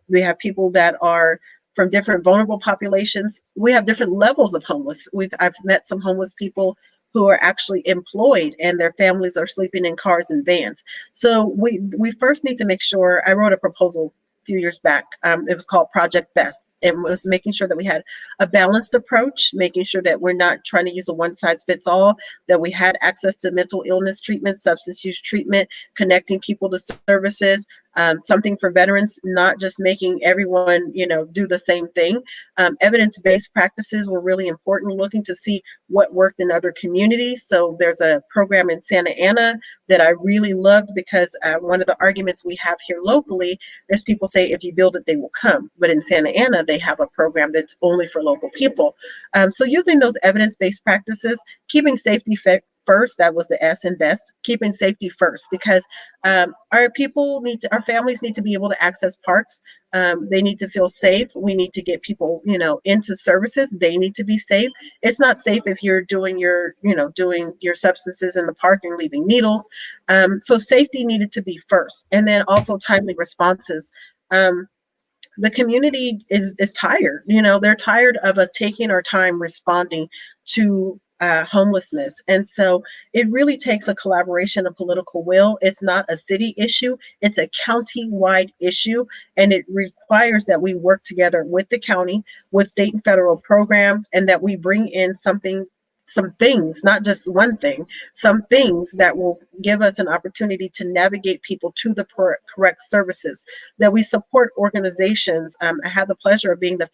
We have people that are from different vulnerable populations. We have different levels of homeless. I've met some homeless people who are actually employed and their families are sleeping in cars and vans. So we first need to make sure. I wrote a proposal few years back. It was called Project Best. It was making sure that we had a balanced approach, making sure that we're not trying to use a one size fits all, that we had access to mental illness treatment, substance use treatment, connecting people to services, something for veterans, not just making everyone, do the same thing. Evidence-based practices were really important, looking to see what worked in other communities. So there's a program in Santa Ana that I really loved because one of the arguments we have here locally is people say, if you build it, they will come. But in Santa Ana, they have a program that's only for local people. So using those evidence-based practices, keeping safety first, that was the S in best, keeping safety first, because our families need to be able to access parks. They need to feel safe. We need to get people, into services. They need to be safe. It's not safe if you're doing your substances in the park and leaving needles. So safety needed to be first, and then also timely responses. The community is tired. They're tired of us taking our time responding to homelessness. And so it really takes a collaboration of political will. It's not a city issue, it's a county-wide issue. And it requires that we work together with the county, with state and federal programs, and that we bring in some things, not just one thing, some things that will give us an opportunity to navigate people to the correct services, that we support organizations. I had the pleasure of being the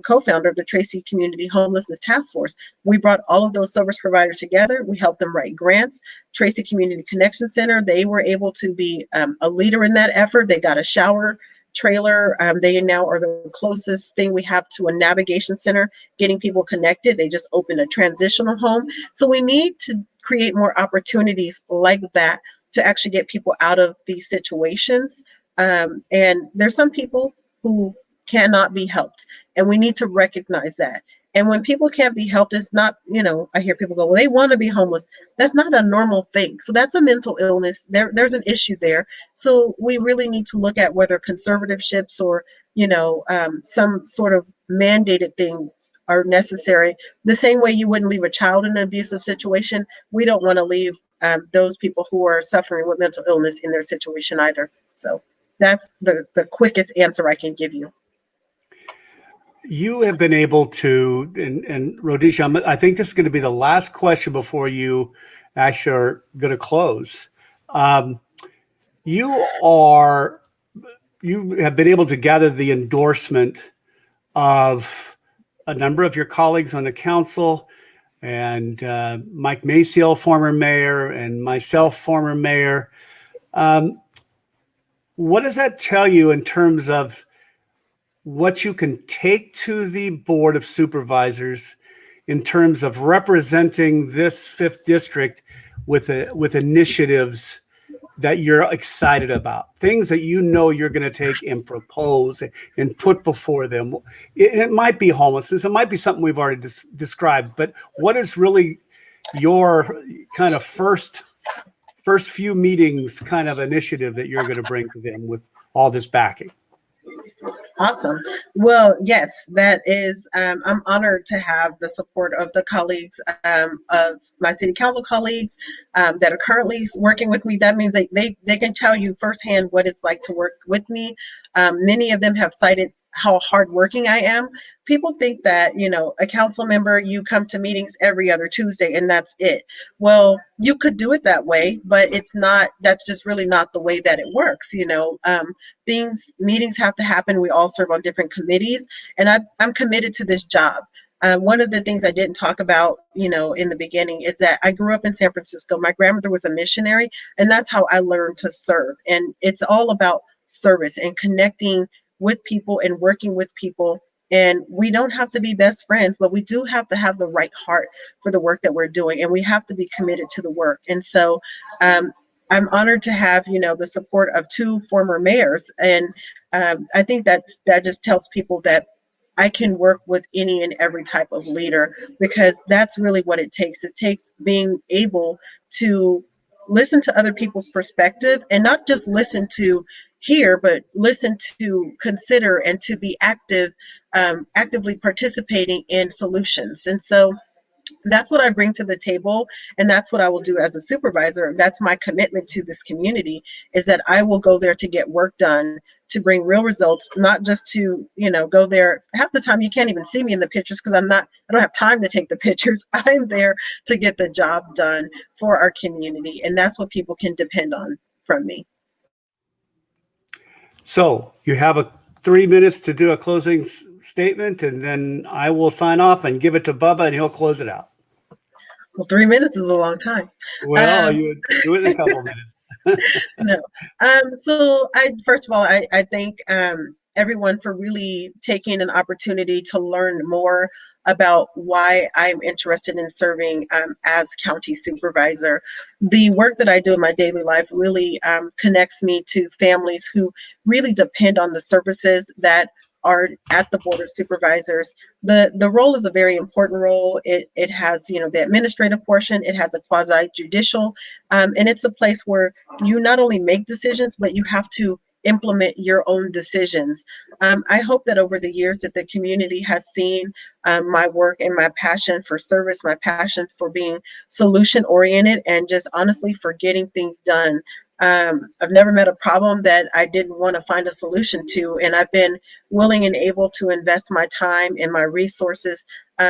co-founder of the Tracy Community Homelessness Task Force. We brought all of those service providers together. We helped them write grants. Tracy Community Connection Center, they were able to be a leader in that effort. They got a shower trailer. They now are the closest thing we have to a navigation center, getting people connected. They just opened a transitional home. So we need to create more opportunities like that to actually get people out of these situations. And there's some people who cannot be helped, and we need to recognize that. And when people can't be helped, it's not, I hear people go, well, they want to be homeless. That's not a normal thing. So that's a mental illness. There's an issue there. So we really need to look at whether conservatorships or, some sort of mandated things are necessary. The same way you wouldn't leave a child in an abusive situation, we don't want to leave those people who are suffering with mental illness in their situation either. So that's the quickest answer I can give you. You have been able to, and Rhodesia, I think this is going to be the last question before you actually are going to close. You have been able to gather the endorsement of a number of your colleagues on the council, and Mike Maciel, former mayor, and myself, former mayor. What does that tell you in terms of what you can take to the Board of Supervisors in terms of representing this 5th district with initiatives that you're excited about, things that you know you're going to take and propose and put before them? It might be homelessness, it might be something we've already described, but what is really your kind of first few meetings kind of initiative that you're going to bring to them with all this backing? Awesome. Well, yes, that is, I'm honored to have the support of the colleagues, of my city council colleagues, that are currently working with me. That means they can tell you firsthand what it's like to work with me. Many of them have cited how hardworking I am. People think that, a council member, you come to meetings every other Tuesday and that's it. Well, you could do it that way, but it's not, that's just really not the way that it works. Meetings have to happen. We all serve on different committees, and I'm committed to this job. One of the things I didn't talk about, in the beginning, is that I grew up in San Francisco. My grandmother was a missionary, and that's how I learned to serve. And it's all about service and connecting with people and working with people. And we don't have to be best friends, but we do have to have the right heart for the work that we're doing, and we have to be committed to the work. And so, I'm honored to have, the support of 2 former mayors. And I think that just tells people that I can work with any and every type of leader, because that's really what it takes. It takes being able to listen to other people's perspective, and not just listen to hear, but listen to consider and to be actively participating in solutions. And so that's what I bring to the table, and that's what I will do as a supervisor. That's my commitment to this community, is that I will go there to get work done, to bring real results, not just to, go there. Half the time you can't even see me in the pictures because I don't have time to take the pictures. I'm there to get the job done for our community, and that's what people can depend on from me. So you have 3 minutes to do a closing statement, and then I will sign off and give it to Bubba, and he'll close it out. Well, 3 minutes is a long time. Well, you would do it in a couple of minutes. No. So first of all, I thank everyone for really taking an opportunity to learn more about why I'm interested in serving as county supervisor. The work that I do in my daily life really connects me to families who really depend on the services that are at the Board of Supervisors. The role is a very important role. It has, the administrative portion, it has a quasi-judicial, and it's a place where you not only make decisions, but you have to implement your own decisions. I hope that over the years that the community has seen my work and my passion for service, my passion for being solution oriented, and just honestly for getting things done. I've never met a problem that I didn't want to find a solution to, and I've been willing and able to invest my time and my resources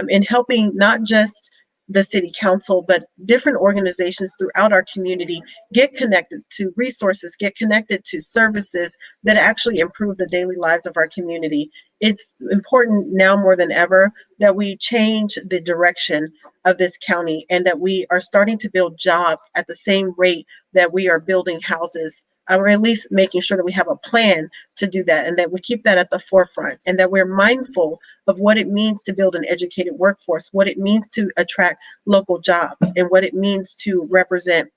in helping not just the city council, but different organizations throughout our community get connected to resources, get connected to services that actually improve the daily lives of our community. It's important now more than ever that we change the direction of this county, and that we are starting to build jobs at the same rate that we are building houses, or at least making sure that we have a plan to do that, and that we keep that at the forefront, and that we're mindful of what it means to build an educated workforce, what it means to attract local jobs, and what it means to represent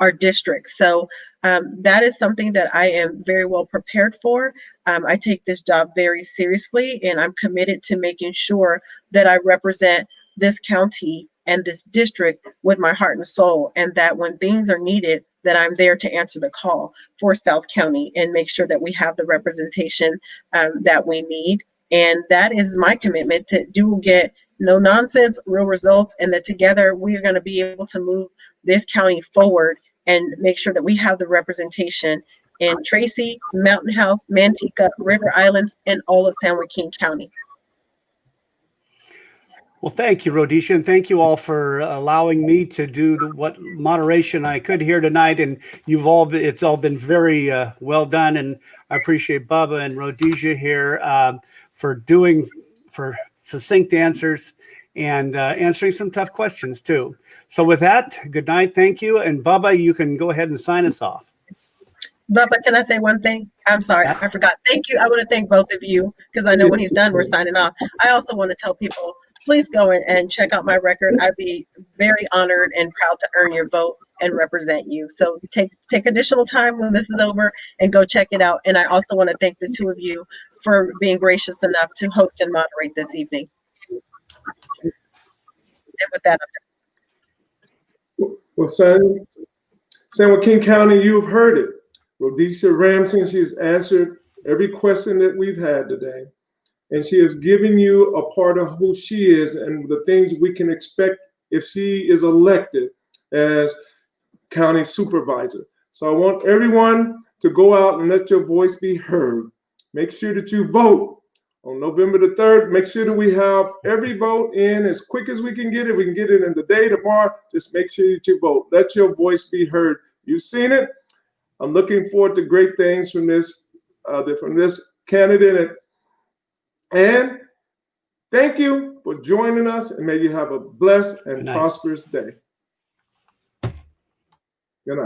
our district. So that is something that I am very well prepared for. I take this job very seriously, and I'm committed to making sure that I represent this county and this district with my heart and soul, and that when things are needed, that I'm there to answer the call for South County and make sure that we have the representation that we need. And that is my commitment, to do get no nonsense, real results, and that together we are going to be able to move this county forward and make sure that we have the representation in Tracy, Mountain House, Manteca, River Islands, and all of San Joaquin County. Well, thank you, Rhodesia, and thank you all for allowing me to do what moderation I could here tonight. And it's all been very well done, and I appreciate Bubba and Rhodesia here for succinct answers and answering some tough questions too. So with that, good night, thank you, and Bubba, you can go ahead and sign us off. But can I say one thing? I'm sorry, Yeah. I forgot. Thank you. I want to thank both of you because I know when he's done, we're signing off. I also want to tell people, please go in and check out my record. I'd be very honored and proud to earn your vote and represent you. So take additional time when this is over and go check it out. And I also want to thank the two of you for being gracious enough to host and moderate this evening. And with that, Well, San Joaquin County, you've heard it. Rhodesia Ransom, she's answered every question that we've had today. And she has given you a part of who she is and the things we can expect if she is elected as county supervisor. So I want everyone to go out and let your voice be heard. Make sure that you vote on November the 3rd. Make sure that we have every vote in as quick as we can get it. We can get it in the day, tomorrow. Just make sure that you vote. Let your voice be heard. You've seen it. I'm looking forward to great things from this candidate. And thank you for joining us, and may you have a blessed and prosperous day.